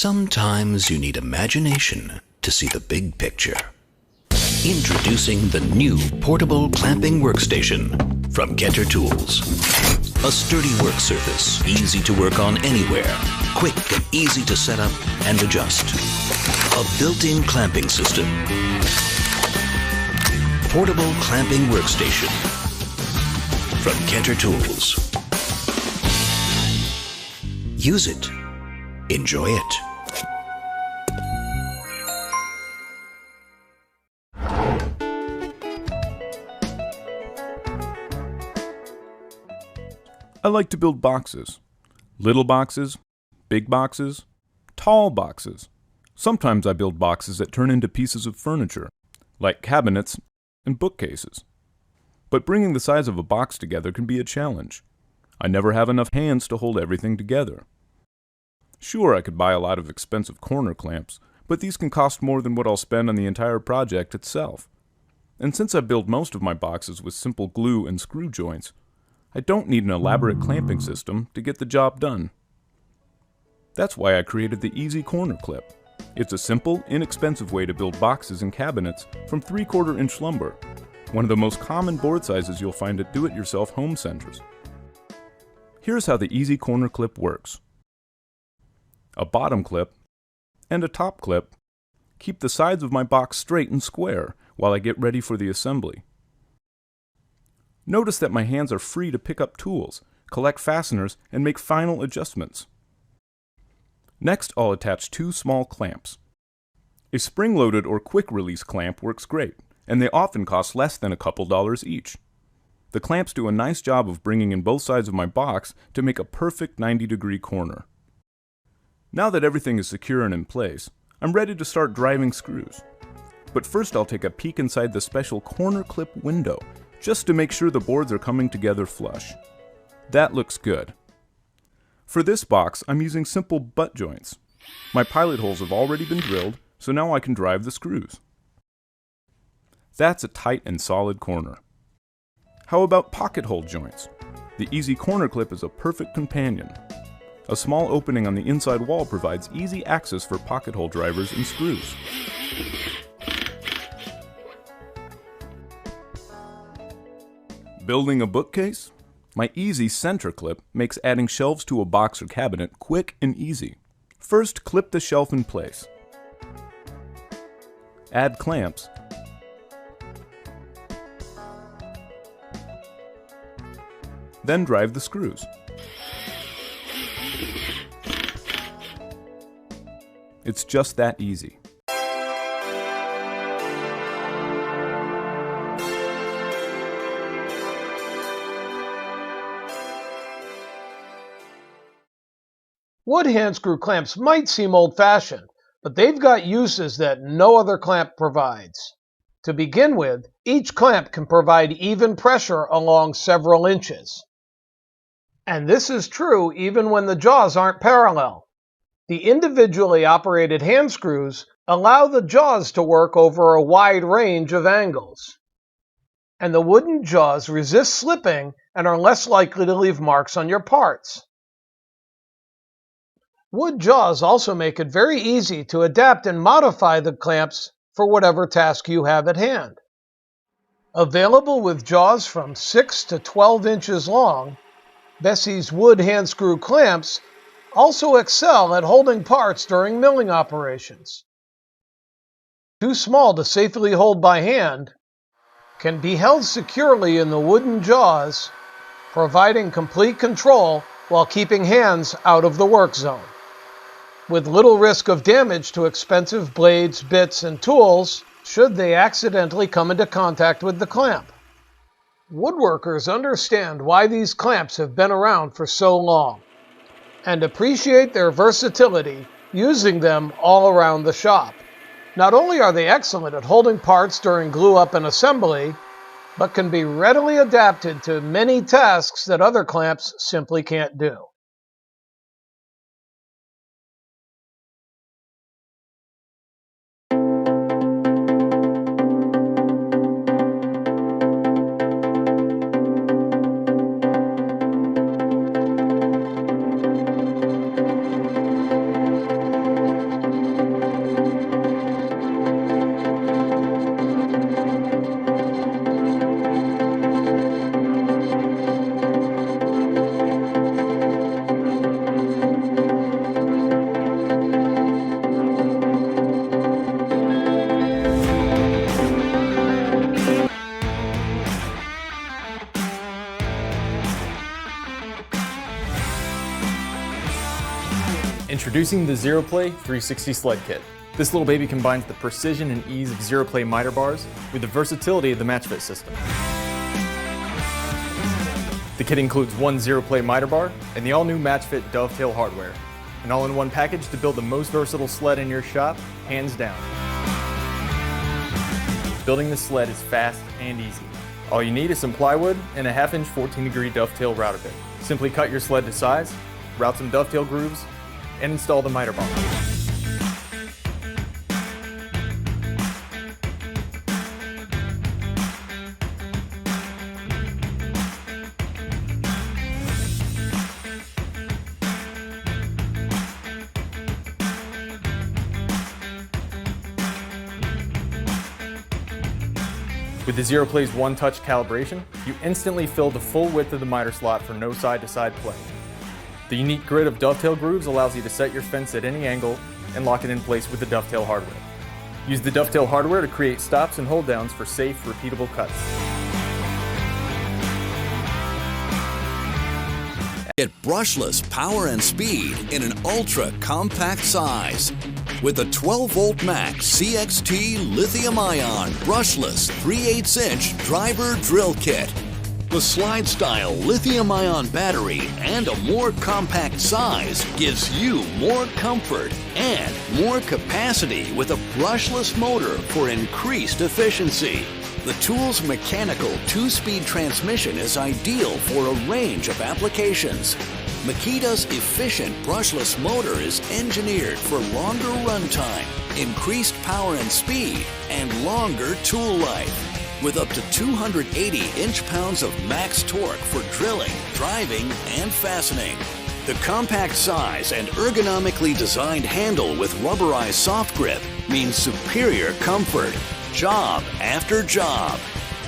Sometimes you need imagination to see the big picture. Introducing the new portable clamping workstation from Kenter Tools. A sturdy work surface, easy to work on anywhere, quick and easy to set up and adjust. A built-in clamping system. Portable clamping workstation from Kenter Tools. Use it. Enjoy it. I like to build boxes. Little boxes, big boxes, tall boxes. Sometimes I build boxes that turn into pieces of furniture, like cabinets and bookcases. But bringing the size of a box together can be a challenge. I never have enough hands to hold everything together. Sure, I could buy a lot of expensive corner clamps, but these can cost more than what I'll spend on the entire project itself. And since I build most of my boxes with simple glue and screw joints, I don't need an elaborate clamping system to get the job done. That's why I created the Easy Corner Clip. It's a simple, inexpensive way to build boxes and cabinets from 3/4 inch lumber, one of the most common board sizes you'll find at do-it-yourself home centers. Here's how the Easy Corner Clip works. A bottom clip and a top clip keep the sides of my box straight and square while I get ready for the assembly. Notice that my hands are free to pick up tools, collect fasteners, and make final adjustments. Next, I'll attach 2 small clamps. A spring-loaded or quick-release clamp works great, and they often cost less than a couple dollars each. The clamps do a nice job of bringing in both sides of my box to make a perfect 90-degree corner. Now that everything is secure and in place, I'm ready to start driving screws. But first I'll take a peek inside the special corner clip window, just to make sure the boards are coming together flush. That looks good. For this box, I'm using simple butt joints. My pilot holes have already been drilled, so now I can drive the screws. That's a tight and solid corner. How about pocket hole joints? The Easy Corner Clip is a perfect companion. A small opening on the inside wall provides easy access for pocket hole drivers and screws. Building a bookcase? My Easy Center Clip makes adding shelves to a box or cabinet quick and easy. First, clip the shelf in place. Add clamps. Then drive the screws. It's just that easy. Wood hand screw clamps might seem old-fashioned, but they've got uses that no other clamp provides. To begin with, each clamp can provide even pressure along several inches. And this is true even when the jaws aren't parallel. The individually operated hand screws allow the jaws to work over a wide range of angles. And the wooden jaws resist slipping and are less likely to leave marks on your parts. Wood jaws also make it very easy to adapt and modify the clamps for whatever task you have at hand. Available with jaws from 6 to 12 inches long, Bessie's wood hand screw clamps also excel at holding parts during milling operations. Too small to safely hold by hand, can be held securely in the wooden jaws, providing complete control while keeping hands out of the work zone. With little risk of damage to expensive blades, bits, and tools should they accidentally come into contact with the clamp. Woodworkers understand why these clamps have been around for so long and appreciate their versatility using them all around the shop. Not only are they excellent at holding parts during glue-up and assembly, but can be readily adapted to many tasks that other clamps simply can't do. Introducing the ZeroPlay 360 Sled Kit. This little baby combines the precision and ease of ZeroPlay miter bars with the versatility of the MatchFit system. The kit includes one ZeroPlay miter bar and the all-new MatchFit Dovetail hardware. An all-in-one package to build the most versatile sled in your shop, hands down. Building this sled is fast and easy. All you need is some plywood and a 1/2-inch 14-degree dovetail router bit. Simply cut your sled to size, route some dovetail grooves, and install the miter bar. With the ZeroPlay's one-touch calibration, you instantly fill the full width of the miter slot for no side-to-side play. The unique grid of dovetail grooves allows you to set your fence at any angle and lock it in place with the dovetail hardware. Use the dovetail hardware to create stops and hold downs for safe, repeatable cuts. Get brushless power and speed in an ultra-compact size. With the 12-volt Max CXT lithium-ion brushless 3/8-inch driver drill kit. The slide-style lithium-ion battery and a more compact size gives you more comfort and more capacity with a brushless motor for increased efficiency. The tool's mechanical 2-speed transmission is ideal for a range of applications. Makita's efficient brushless motor is engineered for longer runtime, increased power and speed, and longer tool life. With up to 280 inch-pounds of max torque for drilling, driving, and fastening. The compact size and ergonomically designed handle with rubberized soft grip means superior comfort, job after job.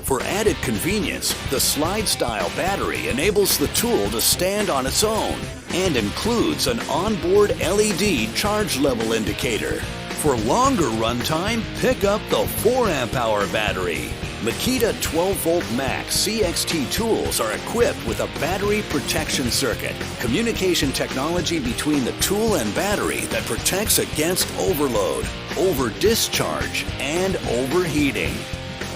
For added convenience, the slide-style battery enables the tool to stand on its own and includes an onboard LED charge level indicator. For longer runtime, pick up the 4-amp-hour battery. Makita 12-volt Max CXT tools are equipped with a battery protection circuit, communication technology between the tool and battery that protects against overload, over-discharge, and overheating.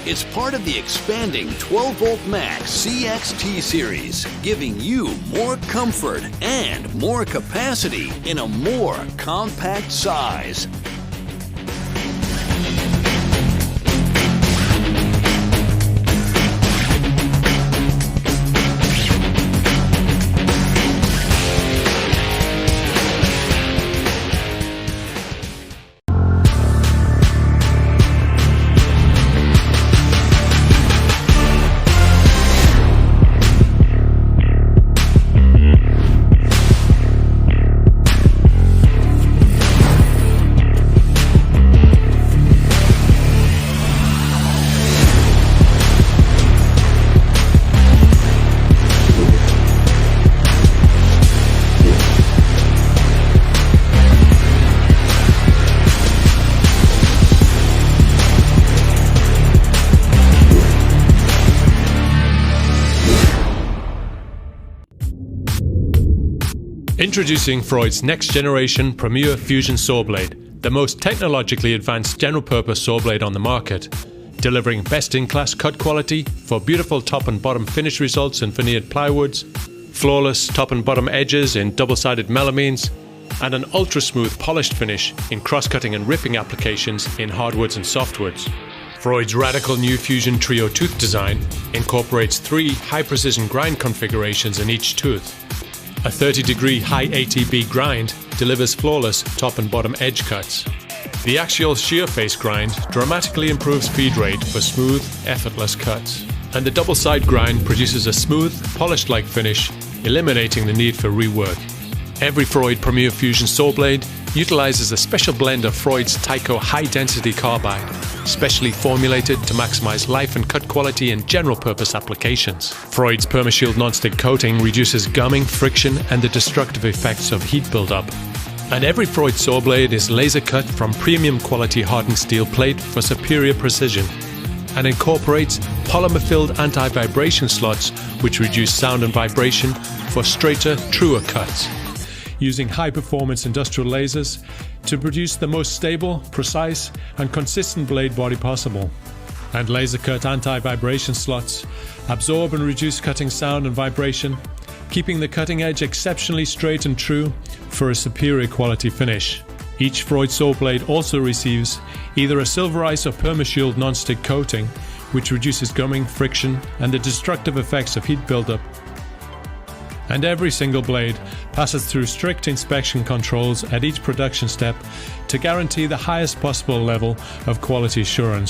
It's part of the expanding 12-volt Max CXT series, giving you more comfort and more capacity in a more compact size. Introducing Freud's next generation Premier Fusion saw blade, the most technologically advanced general purpose saw blade on the market, delivering best-in-class cut quality for beautiful top and bottom finish results in veneered plywoods, flawless top and bottom edges in double-sided melamines, and an ultra-smooth polished finish in cross-cutting and ripping applications in hardwoods and softwoods. Freud's radical new Fusion Trio tooth design incorporates 3 high-precision grind configurations in each tooth. A 30-degree high ATB grind delivers flawless top and bottom edge cuts. The axial shear face grind dramatically improves feed rate for smooth, effortless cuts. And the double side grind produces a smooth, polished-like finish, eliminating the need for rework. Every Freud Premier Fusion saw blade utilizes a special blend of Freud's Tyco high-density carbide, specially formulated to maximize life and cut quality in general-purpose applications. Freud's PermaShield non-stick coating reduces gumming, friction, and the destructive effects of heat buildup. And every Freud saw blade is laser cut from premium quality hardened steel plate for superior precision, and incorporates polymer-filled anti-vibration slots which reduce sound and vibration for straighter, truer cuts. using high-performance industrial lasers to produce the most stable, precise, and consistent blade body possible. And laser-cut anti-vibration slots absorb and reduce cutting sound and vibration, keeping the cutting edge exceptionally straight and true for a superior quality finish. Each Freud saw blade also receives either a Silverice or Permashield non-stick coating, which reduces gumming, friction, and the destructive effects of heat buildup. And every single blade passes through strict inspection controls at each production step to guarantee the highest possible level of quality assurance.